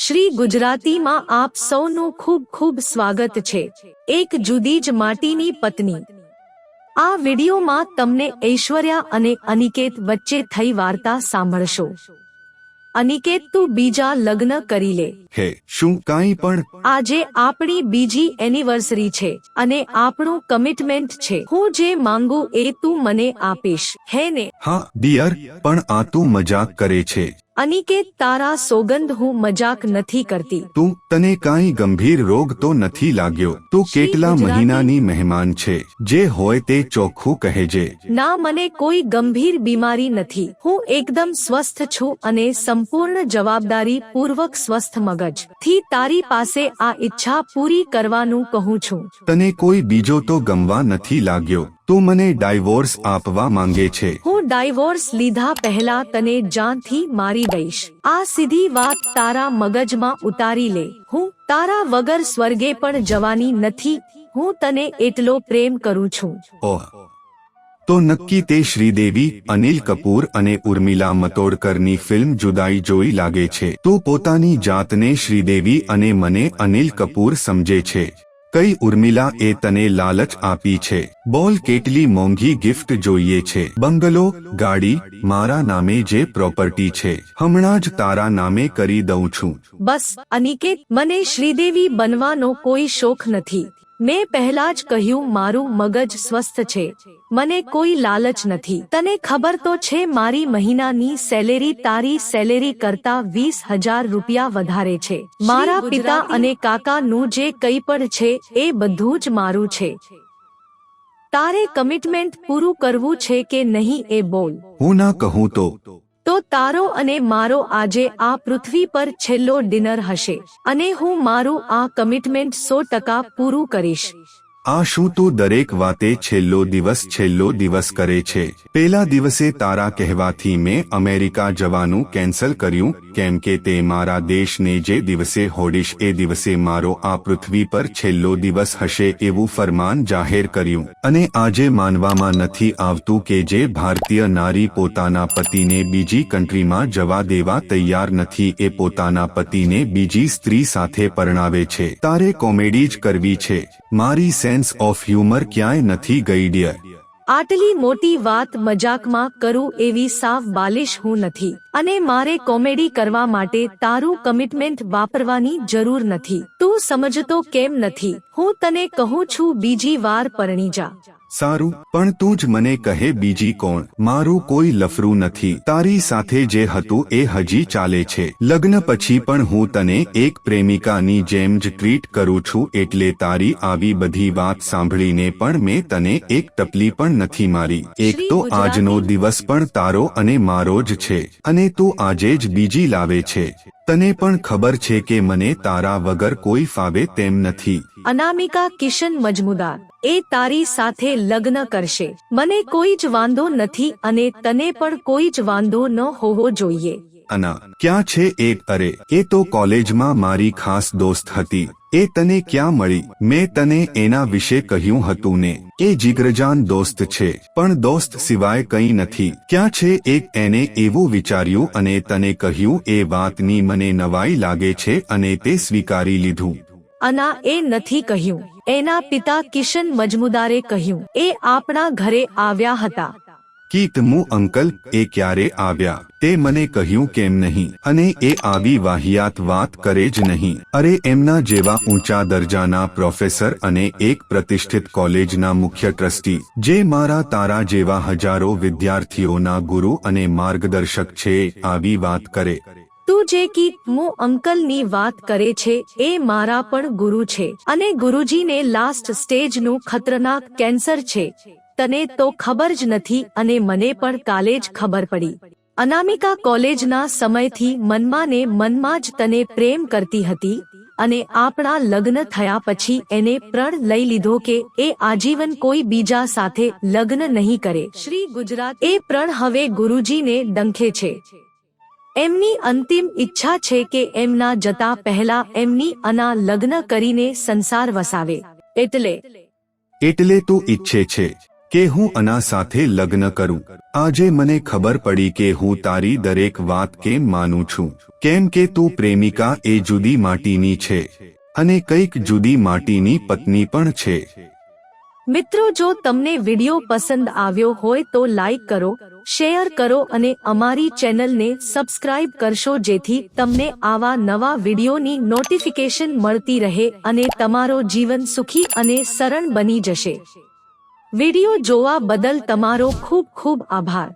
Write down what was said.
શ્રી ગુજરાતીમાં આપ સૌનું ખૂબ ખૂબ સ્વાગત છે। એક જુદી જ માટીની પત્ની। આ વિડીયોમાં તમને ઐશ્વર્યા અને અનિકેત વચ્ચે થઈ વાર્તા સાંભળશો। અનિકેત, તું બીજા લગ્ન કરી લે। હે, શું કાંઈ પણ? આજે આપણી બીજી એનિવર્સરી છે અને આપણું કમિટમેન્ટ છે। હું જે માંગુ એ તું મને આપીશ, હે ને? હા ડિયર, પણ આ તું મજાક કરે છે। અનિકેત, તારા સોગંદ હું મજાક નથી કરતી। તને કાંઈ ગંભીર રોગ તો નથી લાગ્યો? તું કેટલા મહિનાની મહેમાન છે? જે હોય તે ચોખ્ખું કહેજે। ના, મને કોઈ ગંભીર બીમારી નથી। હું એકદમ સ્વસ્થ છું અને સંપૂર્ણ જવાબદારી પૂર્વક સ્વસ્થ મગજ થી તારી પાસે આ ઈચ્છા પૂરી કરવાનું કહું છું। તને કોઈ બીજો તો ગમવા નથી લાગ્યો? તું મને ડાયવોર્સ આપવા માંગે છે? હું ડાયવોર્સ લીધા પહેલા તને જાનથી મારી દઈશ। આ સીધી વાત તારા મગજમાં ઉતારી લે। હું તારા વગર સ્વર્ગે પણ જવાની નથી। હું તને એટલો પ્રેમ કરું છું। ઓહ, તો નક્કી તે શ્રીદેવી, અનિલ કપૂર અને ઉર્મિલા મતોડકરની ફિલ્મ જુદાઈ જોઈ લાગે છે। તું પોતાની જાતને શ્રીદેવી અને મને અનિલ કપૂર સમજે છે। કઈ ઉર્મિલા એ તને લાલચ આપી છે? બોલ, કેટલી મોંઘી ગિફ્ટ જોઈએ છે? બંગલો, ગાડી, મારા નામે જે પ્રોપર્ટી છે હમણાં જ તારા નામે કરી દઉં છું। બસ અનિકેત, મને શ્રીદેવી બનવાનો કોઈ શોખ નથી। મેં પહેલા જ કહ્યું, મારું મગજ સ્વસ્થ છે, મને કોઈ લાલચ નથી। તને ખબર તો છે મારી મહિનાની સેલેરી તારી સેલેરી કરતા 20,000 રૂપિયા વધારે છે। મારા પિતા અને કાકાનું જે કંઈ પણ છે એ બધું જ મારું છે। તારે કમિટમેન્ટ પૂરું કરવું છે કે નહીં એ બોલ। હું ના કહું તો તારો અને મારો આજે આ પૃથ્વી પર છેલ્લો ડિનર હશે અને હું મારું આ કમિટમેન્ટ 100% પૂરું કરીશ। આ શું તું દરેક વાતે છેલ્લો દિવસ કરે છે? પેલા દિવસે તારા કહેવાથી મેં અમેરિકા જવાનું કેન્સલ કર્યું, કેમ કે તે મારા દેશને જે દિવસે હોડીશ એ દિવસે મારો આ પૃથ્વી પર છેલ્લો દિવસ હશે એવું ફરમાન જાહેર કર્યું। અને આજે માનવામાં નથી આવતું કે જે ભારતીય નારી પોતાના પતિને બીજી કન્ટ્રીમાં જવા દેવા તૈયાર નથી એ પોતાના પતિને બીજી સ્ત્રી સાથે પરણાવે છે। તારે કોમેડી જ કરવી છે। મારી સેન્સ ઓફ હ્યુમર ક્યાંય નથી ગઈ ડિયર। આટલી મોટી વાત મજાકમાં કરું એવી સાવ બાલિશ હું નથી અને મારે કોમેડી કરવા માટે તારું કમિટમેન્ટ વાપરવાની જરૂર નથી। તું સમજતો કેમ નથી? હું તને કહું છું, બીજી વાર પરણી જા। સારું, પણ તું જ મને કહે બીજી કોણ? મારું કોઈ લફરું નથી। તારી સાથે જે હતું એ હજી ચાલે છે। લગ્ન પછી પણ હું તને એક પ્રેમિકાની જેમ જ ટ્રીટ કરું છું, એટલે તારી આવી બધી વાત સાંભળીને પણ મેં તને એક ટપલી પણ નથી મારી। એક તો આજનો દિવસ પણ તારો અને મારો જ છે અને તું આજે જ બીજી લાવે છે। તને પણ ખબર છે કે મને તારા વગર કોઈ ફાવે તેમ નથી। અનામિકા કિશન મજમુદાર એ તારી સાથે લગ્ન કરશે। મને કોઈ જ વાંધો નથી અને તને પણ કોઈ જ વાંધો ન હોવો જોઈએ। અના ક્યાં છે એ? અરે, એ તો કોલેજમાં મારી ખાસ દોસ્ત હતી। એ તને ક્યાં મળી? મેં તને એના વિશે કહ્યું હતું ને? એ જીગરજાન દોસ્ત છે, પણ દોસ્ત સિવાય કંઈ નથી। ક્યાં છે એ? એને એવું વિચાર્યું અને તને કહ્યું। એ વાતની મને નવાઈ લાગે છે અને તે સ્વીકારી લીધું। અના, એ નથી કહ્યું। એના પિતા કિશન મજમુદારે કહ્યું। એ આપણા ઘરે આવ્યા હતા। કીતમુ અંકલ? એ ક્યારે આવ્યા? તે મને કહ્યું કેમ નહીં? અને એ આવી વાહિયાત વાત કરે જ નહીં। અરે, એમના જેવા ઊંચા દરજાના પ્રોફેસર અને એક પ્રતિષ્ઠિત કોલેજના મુખ્ય ટ્રસ્ટી, જે મારા તારા જેવા હજારો વિદ્યાર્થીઓના ગુરુ અને માર્ગદર્શક છે, આવી વાત કરે? તું જે કીમુ અંકલની વાત કરે છે એ મારા પણ ગુરુ છે અને ગુરુજીને લાસ્ટ સ્ટેજનું ખતરનાક કેન્સર છે। તને તો ખબર જ નથી અને મને પણ કાલે જ ખબર પડી। અનામિકા કોલેજના સમયથી મનમાં ને મનમાં જ તને પ્રેમ કરતી હતી અને આપણા લગ્ન થયા પછી એને પ્રણ લઈ લીધો કે એ આજીવન કોઈ બીજા સાથે લગ્ન નહીં કરે। શ્રી ગુજરાત એ પ્રણ હવે ગુરુજીને ડંખે છે। એમની અંતિમ ઈચ્છા છે કે એમના જતા પહેલા એમની અના લગ્ન કરીને સંસાર વસાવે। એટલે તું ઈચ્છે છે? કે હું આના સાથે લગ્ન કરું. આજે મને ખબર પડી કે હું તારી દરેક વાત કેમ માનું છું. કેમ કે તું પ્રેમિકા એ જુદી માટીની છે અને કંઈક જુદી માટીની પત્ની પણ છે. મિત્રો, જો તમને વિડિયો પસંદ આવ્યો હોય તો લાઈક કરો, શેર કરો અને અમારી ચેનલને સબસ્ક્રાઇબ કરશો જેથી તમને આવા નવા વિડિયોની નોટિફિકેશન મળતી રહે અને તમારો જીવન સુખી અને સરળ બની જશે. વિડિયો જોવા બદલ તમારો ખૂબ ખૂબ આભાર.